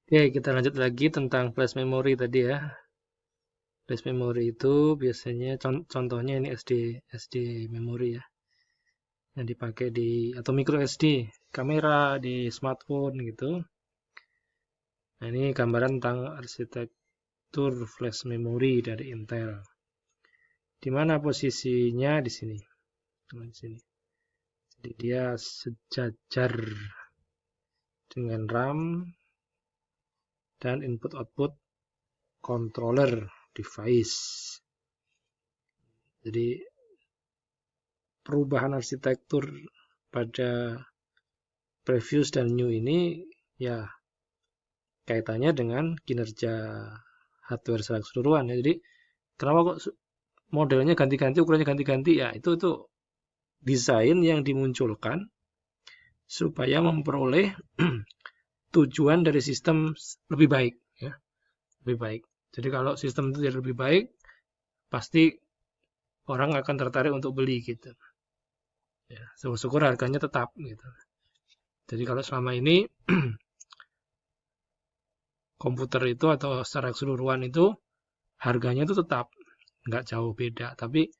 Oke, kita lanjut lagi tentang flash memory tadi ya. Flash memory itu biasanya contohnya ini SD memory ya, yang dipakai di atau micro SD, kamera di smartphone gitu. Nah, ini gambaran tentang arsitektur flash memory dari Intel. Di mana posisinya di sini? Di sini. Jadi dia sejajar dengan RAM dan input-output controller device. Jadi perubahan arsitektur pada previous dan new ini ya kaitannya dengan kinerja hardware secara keseluruhan ya. Jadi kenapa kok modelnya ganti-ganti, ukurannya ganti-ganti ya, itu desain yang dimunculkan supaya memperoleh tujuan dari sistem lebih baik ya, lebih baik. Jadi kalau sistem itu jadi lebih baik, pasti orang akan tertarik untuk beli gitu. Ya, syukur harganya tetap gitu. Jadi kalau selama ini komputer itu atau secara keseluruhan itu harganya itu tetap nggak jauh beda, tapi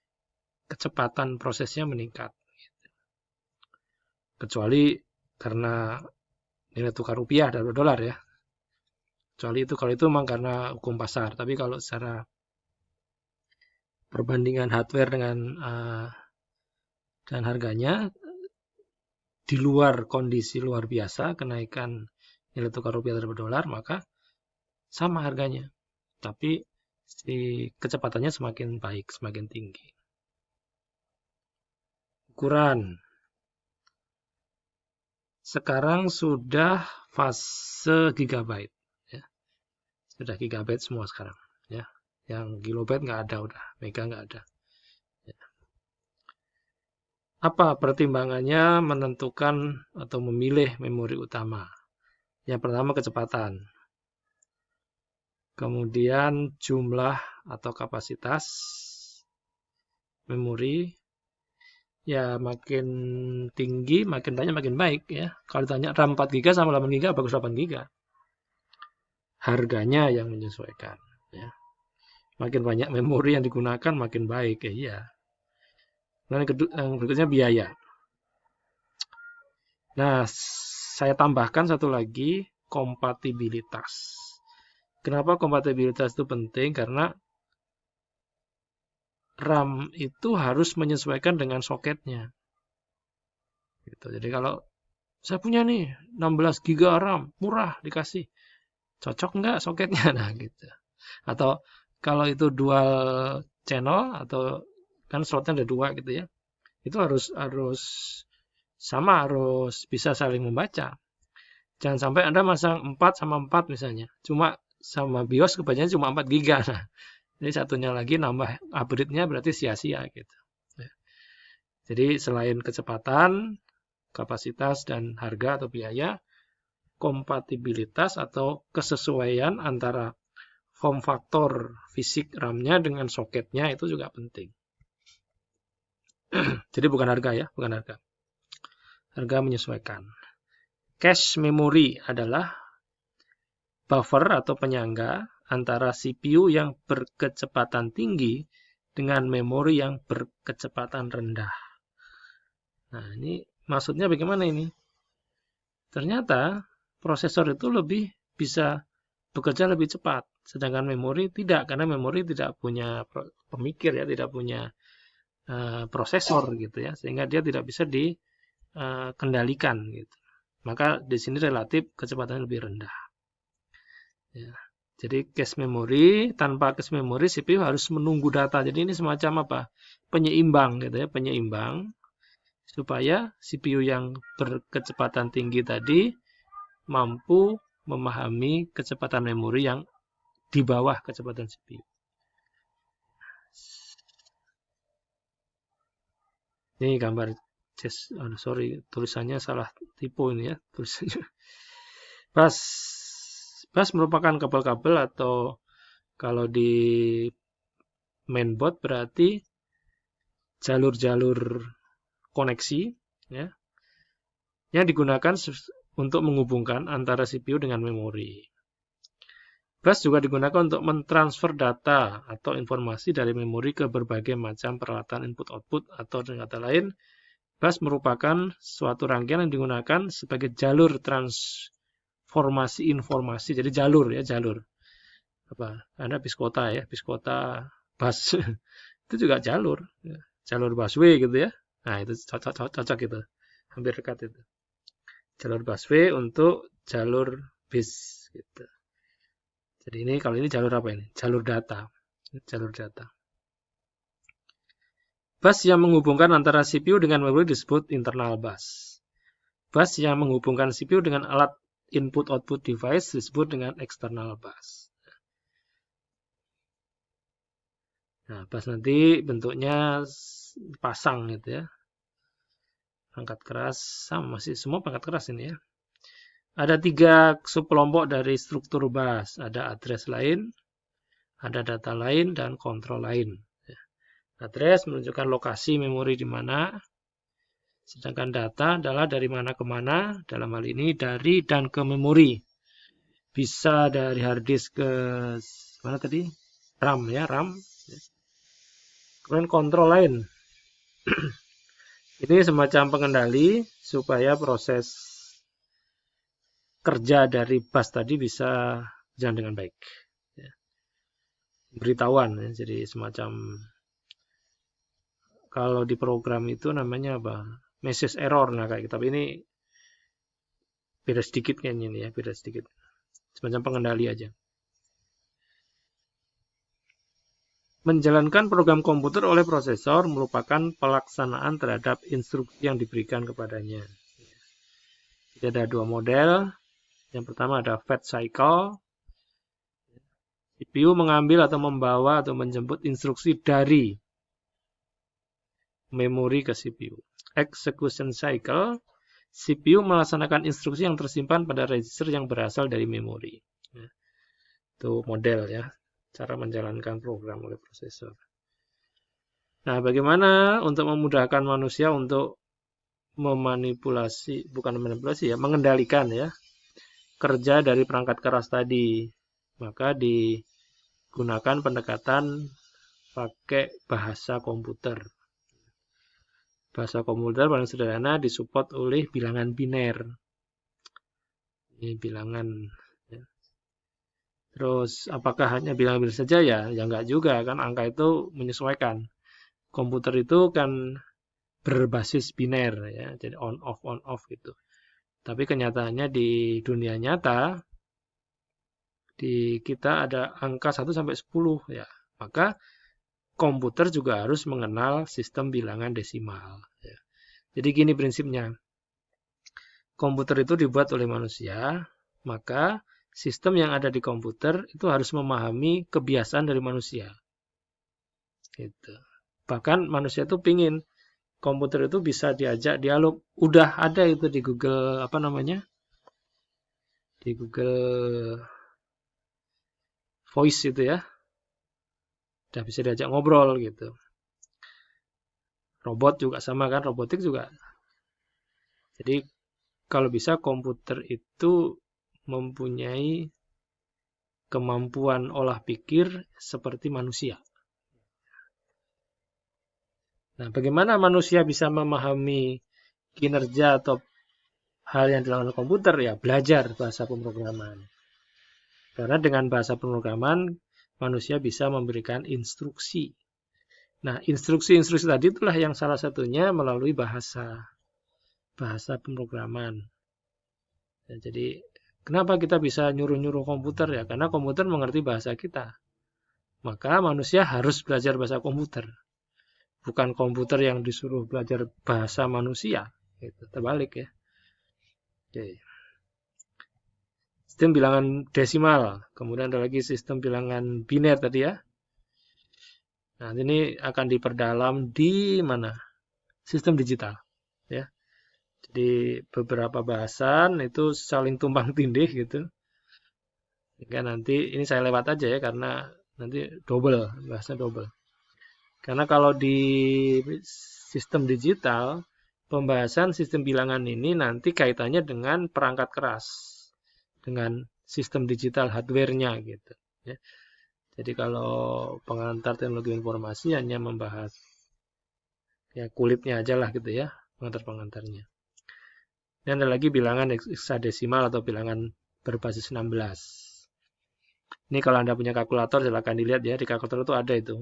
kecepatan prosesnya meningkat. Kecuali karena nilai tukar rupiah dan dolar ya. Kecuali itu kalau itu memang karena hukum pasar. Tapi kalau secara perbandingan hardware dengan dan harganya di luar kondisi luar biasa kenaikan nilai tukar rupiah terhadap dolar, maka sama harganya. Tapi si kecepatannya semakin baik, semakin tinggi. Ukuran. Sekarang sudah fase gigabyte ya. Sudah gigabyte semua sekarang ya. Yang kilobyte nggak ada udah, mega nggak ada. Ya. Apa pertimbangannya menentukan atau memilih memori utama? Yang pertama kecepatan. Kemudian jumlah atau kapasitas memori. Ya makin tinggi, makin banyak, makin baik ya. Kalau ditanya RAM 4 GB sama 8 GB, bagus 8 GB. Harganya yang menyesuaikan ya. Makin banyak memori yang digunakan makin baik ya. Iya. Nah, yang berikutnya biaya. Nah, saya tambahkan satu lagi, kompatibilitas. Kenapa kompatibilitas itu penting? Karena RAM itu harus menyesuaikan dengan soketnya. Gitu. Jadi kalau saya punya nih 16 GB RAM, murah dikasih. Cocok nggak soketnya? Nah gitu. Atau kalau itu dual channel atau kan slotnya ada dua gitu ya. Itu harus sama, harus bisa saling membaca. Jangan sampai Anda masang 4 sama 4 misalnya. Cuma sama BIOS kebanyakan cuma 4 GB. Nah, jadi satunya lagi nambah upgrade-nya berarti sia-sia gitu. Ya. Jadi selain kecepatan, kapasitas dan harga atau biaya, kompatibilitas atau kesesuaian antara form faktor fisik RAM-nya dengan soketnya itu juga penting. Jadi bukan harga ya, bukan harga. Harga menyesuaikan. Cache memory adalah buffer atau penyangga antara CPU yang berkecepatan tinggi dengan memori yang berkecepatan rendah. Nah, ini maksudnya bagaimana ini? Ternyata prosesor itu lebih bisa bekerja lebih cepat, sedangkan memori tidak, karena memori tidak punya pemikir ya, tidak punya prosesor gitu ya, sehingga dia tidak bisa dikendalikan gitu. Maka di sini relatif kecepatan lebih rendah. Ya. Jadi cache memory, tanpa cache memory CPU harus menunggu data. Jadi ini semacam apa? Penyeimbang gitu ya, penyeimbang supaya CPU yang berkecepatan tinggi tadi mampu memahami kecepatan memori yang di bawah kecepatan CPU. Ini gambar sorry, tulisannya salah tipe ini ya, tulisannya. Bus merupakan kabel-kabel atau kalau di mainboard berarti jalur-jalur koneksi ya, yang digunakan untuk menghubungkan antara CPU dengan memori. Bus juga digunakan untuk mentransfer data atau informasi dari memori ke berbagai macam peralatan input-output, atau dengan kata lain, bus merupakan suatu rangkaian yang digunakan sebagai jalur transformasi informasi. Jadi jalur ya, jalur. Ada bis kota ya, bis kota bus. Itu juga jalur. Ya. Jalur busway gitu ya. Nah, itu cocok gitu. Hampir dekat itu. Jalur busway untuk jalur bis gitu. Jadi ini kalau ini jalur apa ini? Jalur data. Jalur data. Bus yang menghubungkan antara CPU dengan memori disebut internal bus. Bus yang menghubungkan CPU dengan alat input-output device disebut dengan external bus. Nah, bus nanti bentuknya pasang gitu ya. Perangkat keras, sama masih semua perangkat keras ini ya. Ada 3 subkelompok dari struktur bus. Ada address lain, ada data lain, dan kontrol lain. Address menunjukkan lokasi memori di mana. Sedangkan data adalah dari mana ke mana. Dalam hal ini dari dan ke memori. Bisa dari hard disk ke mana tadi? RAM ya, RAM. Kemudian kontrol lain. Ini semacam pengendali supaya proses kerja dari bus tadi bisa jalan dengan baik. Ya. Beritahuan, ya. Jadi semacam kalau di program itu namanya apa? Message error, nah kayak gitu. Tapi ini beda sedikit kayaknya ini ya, beda sedikit. Semacam pengendali aja. Menjalankan program komputer oleh prosesor merupakan pelaksanaan terhadap instruksi yang diberikan kepadanya. Jadi ada 2 model. Yang pertama ada fetch cycle. CPU mengambil atau membawa atau menjemput instruksi dari memori ke CPU. Execution cycle. CPU melaksanakan instruksi yang tersimpan pada register yang berasal dari memori. Itu model ya. Cara menjalankan program oleh prosesor. Nah, bagaimana untuk memudahkan manusia untuk memanipulasi, bukan memanipulasi ya, mengendalikan ya, kerja dari perangkat keras tadi. Maka digunakan pendekatan pakai bahasa komputer. Bahasa komputer paling sederhana disupport oleh bilangan biner. Ini bilangan. Ya. Terus apakah hanya bilangan biner saja ya? Ya enggak juga kan, angka itu menyesuaikan. Komputer itu kan berbasis biner ya, jadi on off gitu. Tapi kenyataannya di dunia nyata di kita ada angka 1 sampai 10 ya. Maka komputer juga harus mengenal sistem bilangan desimal ya. Jadi gini prinsipnya. Komputer itu dibuat oleh manusia, maka sistem yang ada di komputer itu harus memahami kebiasaan dari manusia. Gitu. Bahkan manusia itu pingin komputer itu bisa diajak dialog. Udah ada itu di Google apa namanya? Di Google Voice itu ya. Udah bisa diajak ngobrol gitu. Robot juga sama kan, robotik juga. Jadi kalau bisa komputer itu mempunyai kemampuan olah pikir seperti manusia. Nah, bagaimana manusia bisa memahami kinerja atau hal yang dilakukan komputer? Ya, belajar bahasa pemrograman. Karena dengan bahasa pemrograman, manusia bisa memberikan instruksi. Nah, instruksi-instruksi tadi itulah yang salah satunya melalui bahasa pemrograman. Ya, jadi, kenapa kita bisa nyuruh-nyuruh komputer? Ya, karena komputer mengerti bahasa kita. Maka manusia harus belajar bahasa komputer. Bukan komputer yang disuruh belajar bahasa manusia. Itu terbalik ya. Oke. Sistem bilangan desimal. Kemudian ada lagi sistem bilangan biner tadi ya. Nah, ini akan diperdalam di mana? Sistem digital. Ya. Jadi beberapa bahasan itu saling tumpang tindih gitu. Sehingga nanti, ini saya lewat aja ya, karena nanti double, bahasanya double. Karena kalau di sistem digital, pembahasan sistem bilangan ini nanti kaitannya dengan perangkat keras. Dengan sistem digital hardware-nya gitu. Ya. Jadi kalau pengantar teknologi informasi hanya membahas ya kulitnya aja lah gitu ya, pengantar-pengantarnya. Dan ada lagi bilangan heksadesimal atau bilangan berbasis 16. Ini kalau Anda punya kalkulator silahkan dilihat ya, di kalkulator itu ada itu.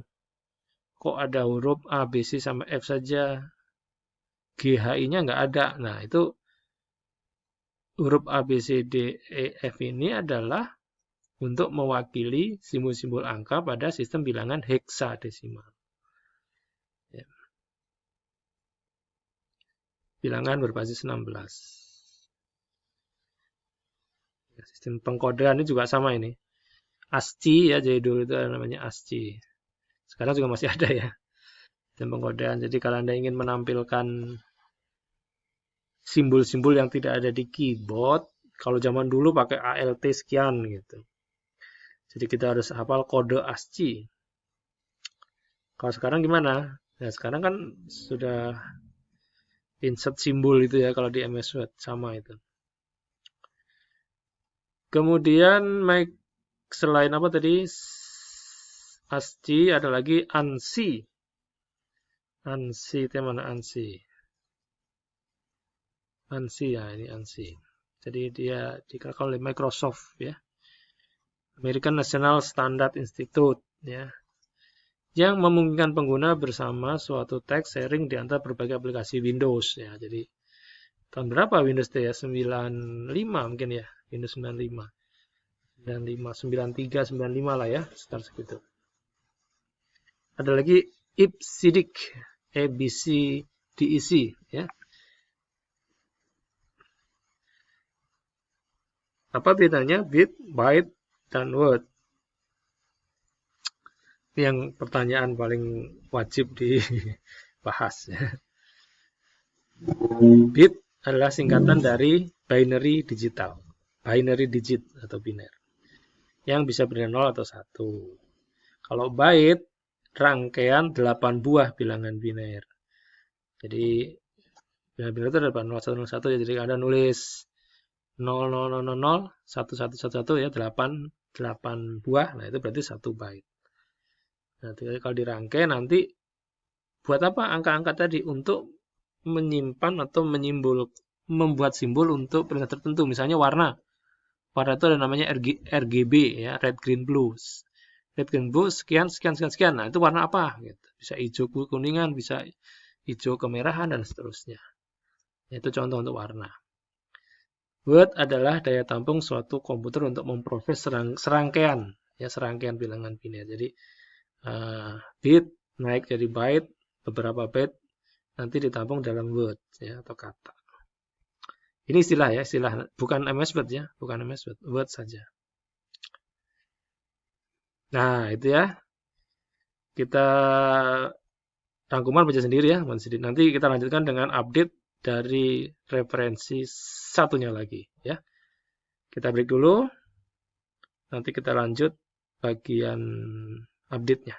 Kok ada huruf A, B, C sampai F saja, GHI-nya nggak ada. Nah, itu huruf A, B, C, D, E, F ini adalah untuk mewakili simbol-simbol angka pada sistem bilangan heksadesimal. Ya. Bilangan berbasis 16. Ya, sistem pengkodean ini juga sama ini. ASCII ya, jadi dulu itu namanya ASCII. Sekarang juga masih ada ya. Sistem pengkodean. Jadi kalau Anda ingin menampilkan simbol-simbol yang tidak ada di keyboard, kalau zaman dulu pakai ALT sekian gitu. Jadi kita harus hafal kode ASCII. Kalau sekarang gimana? Nah, sekarang kan sudah insert simbol itu ya kalau di MS Word sama itu. Kemudian selain apa tadi? ASCII ada lagi ANSI. ANSI itu mana ANSI? ANSI ya, ini ANSI. Jadi dia dikeluarkan oleh Microsoft ya. American National Standard Institute ya. Yang memungkinkan pengguna bersama suatu teks sharing di antara berbagai aplikasi Windows ya. Jadi tahun berapa Windows itu ya? 95 mungkin ya. Windows 95. 95, 93, 95 lah ya, sekitar segitu. Ada lagi IPSIDIC, ABCDEC ya. Apa bedanya bit, byte, dan word? Yang pertanyaan paling wajib dibahas ya. Bit adalah singkatan dari binary digital, binary digit atau biner, yang bisa bernilai 0 atau 1. Kalau byte, rangkaian 8 buah bilangan biner. Jadi bilangan biner itu ada 0, 1, 0, 1 ya. Jadi Anda nulis 0, 0, 0, 0, 0, 1, 1, 1, 1 ya, 8 buah, nah itu berarti 1 byte. Nah, kalau dirangkai nanti buat apa angka-angka tadi? Untuk menyimpan atau membuat simbol untuk perintah tertentu. Misalnya warna. Warna itu ada namanya RGB ya, red, green, blue. Red, green, blue sekian, sekian, sekian, sekian. Nah, itu warna apa? Gitu. Bisa hijau kuningan, bisa hijau kemerahan dan seterusnya. Itu contoh untuk warna. Word adalah daya tampung suatu komputer untuk memproses serangkaian bilangan biner. Jadi bit naik jadi byte, beberapa byte nanti ditampung dalam word ya, atau kata. Ini istilah bukan MS Word ya, bukan MS Word, Word saja. Nah, itu ya. Kita rangkuman baca sendiri ya, nanti kita lanjutkan dengan update dari referensi satunya lagi ya. Kita break dulu. Nanti kita lanjut bagian update-nya.